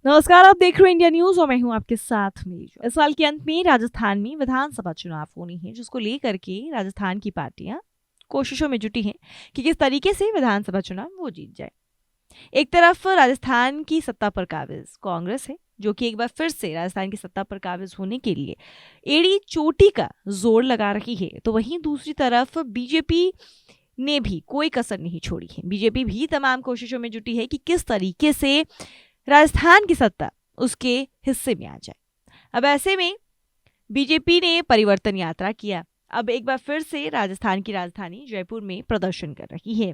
नमस्कार, आप देख रहे हैं इंडिया न्यूज और मैं हूं आपके साथ मीजो। इस साल के अंत में राजस्थान में विधानसभा चुनाव होनी है, जिसको लेकर के राजस्थान की पार्टियां कोशिशों में जुटी हैं कि किस तरीके से विधानसभा चुनाव वो जीत जाए। एक तरफ राजस्थान की सत्ता पर काबिज कांग्रेस है, जो कि एक बार फिर से राजस्थान की सत्ता पर काबिज होने के लिए एड़ी चोटी का जोर लगा रही है, तो वहीं दूसरी तरफ बीजेपी ने भी कोई कसर नहीं छोड़ी है। बीजेपी भी तमाम कोशिशों में जुटी है कि किस तरीके से राजस्थान की सत्ता उसके हिस्से में आ जाए। अब ऐसे में बीजेपी ने परिवर्तन यात्रा किया। अब एक बार फिर से राजस्थान की राजधानी जयपुर में प्रदर्शन कर रही है।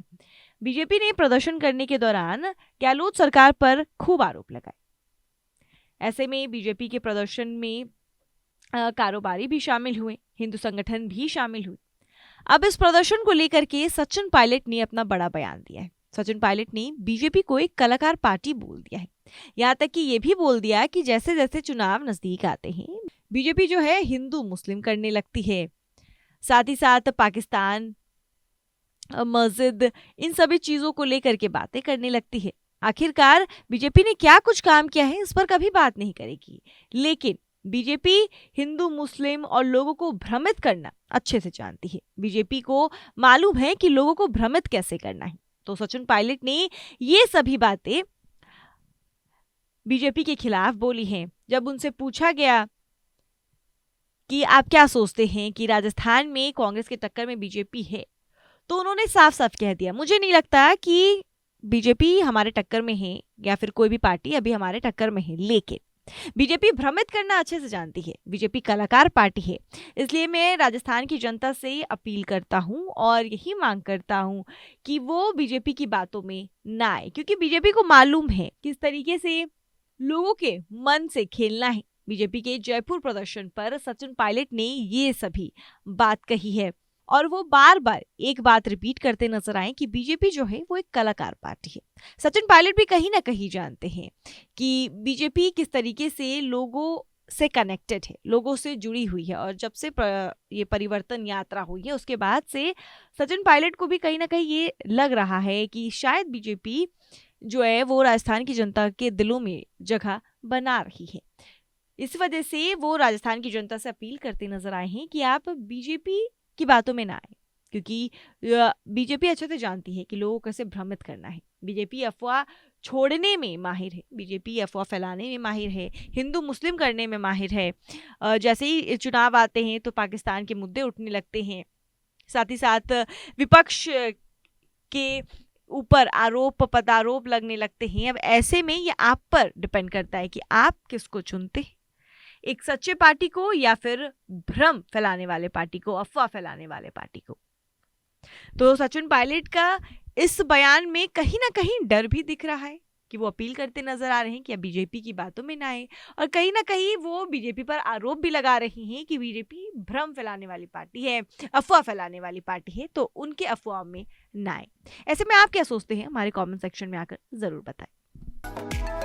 बीजेपी ने प्रदर्शन करने के दौरान गहलोत सरकार पर खूब आरोप लगाए। ऐसे में बीजेपी के प्रदर्शन में कारोबारी भी शामिल हुए, हिंदू संगठन भी शामिल हुए। अब इस प्रदर्शन को लेकर के सचिन पायलट ने अपना बड़ा बयान दिया है। सचिन पायलट ने बीजेपी को एक कलाकार पार्टी बोल दिया है। यहाँ तक कि ये भी बोल दिया कि जैसे जैसे चुनाव नजदीक आते हैं, बीजेपी जो है हिंदू मुस्लिम करने लगती है। साथ ही साथ पाकिस्तान, मस्जिद, इन सभी चीजों को लेकर के बातें करने लगती है। आखिरकार बीजेपी ने क्या कुछ काम किया है, इस पर कभी बात नहीं करेगी। लेकिन बीजेपी हिंदू मुस्लिम और लोगों को भ्रमित करना अच्छे से जानती है। बीजेपी को मालूम है कि लोगों को भ्रमित कैसे करना है। तो सचिन पायलट ने ये सभी बातें बीजेपी के खिलाफ बोली हैं। जब उनसे पूछा गया कि आप क्या सोचते हैं कि राजस्थान में कांग्रेस के टक्कर में बीजेपी है, तो उन्होंने साफ साफ कह दिया, मुझे नहीं लगता कि बीजेपी हमारे टक्कर में है या फिर कोई भी पार्टी अभी हमारे टक्कर में है। लेकिन बीजेपी भ्रमित करना अच्छे से जानती है। बीजेपी कलाकार पार्टी है। इसलिए मैं राजस्थान की जनता से अपील करता हूं और यही मांग करता हूं कि वो बीजेपी की बातों में ना आए, क्योंकि बीजेपी को मालूम है किस तरीके से लोगों के मन से खेलना है। बीजेपी के जयपुर प्रदर्शन पर सचिन पायलट ने ये सभी बात कही है और वो बार बार एक बात रिपीट करते नजर आए कि बीजेपी जो है वो एक कलाकार पार्टी है। सचिन पायलट भी कहीं ना कहीं जानते हैं कि बीजेपी किस तरीके से लोगों से कनेक्टेड है, लोगों से जुड़ी हुई है। और जब से ये परिवर्तन यात्रा हुई है, उसके बाद से सचिन पायलट को भी कहीं ना कहीं ये लग रहा है कि शायद बीजेपी जो है वो राजस्थान की जनता के दिलों में जगह बना रही है। इस वजह से वो राजस्थान की जनता से अपील करते नजर आए हैं कि आप बीजेपी की बातों में ना आए, क्योंकि बीजेपी अच्छे से जानती है कि लोगों को कैसे भ्रमित करना है। बीजेपी अफवाह छोड़ने में माहिर है, बीजेपी अफवाह फैलाने में माहिर है, हिंदू मुस्लिम करने में माहिर है। जैसे ही चुनाव आते हैं तो पाकिस्तान के मुद्दे उठने लगते हैं। साथ ही साथ विपक्ष के ऊपर आरोप पदारोप लगने लगते हैं। अब ऐसे में ये आप पर डिपेंड करता है कि आप किसको चुनते हैं, एक सच्चे पार्टी को या फिर भ्रम फैलाने वाले पार्टी को, अफवाह फैलाने वाले पार्टी को। तो सचिन पायलट का इस बयान में कहीं ना कहीं डर भी दिख रहा है कि वो अपील करते नजर आ रहे हैं कि अब बीजेपी की बातों में ना आए, और कहीं ना कहीं वो बीजेपी पर आरोप भी लगा रही हैं कि बीजेपी भ्रम फैलाने वाली पार्टी है, अफवाह फैलाने वाली पार्टी है, तो उनके अफवाह में ना आए। ऐसे में आप क्या सोचते हैं, हमारे कमेंट सेक्शन में आकर जरूर बताएं।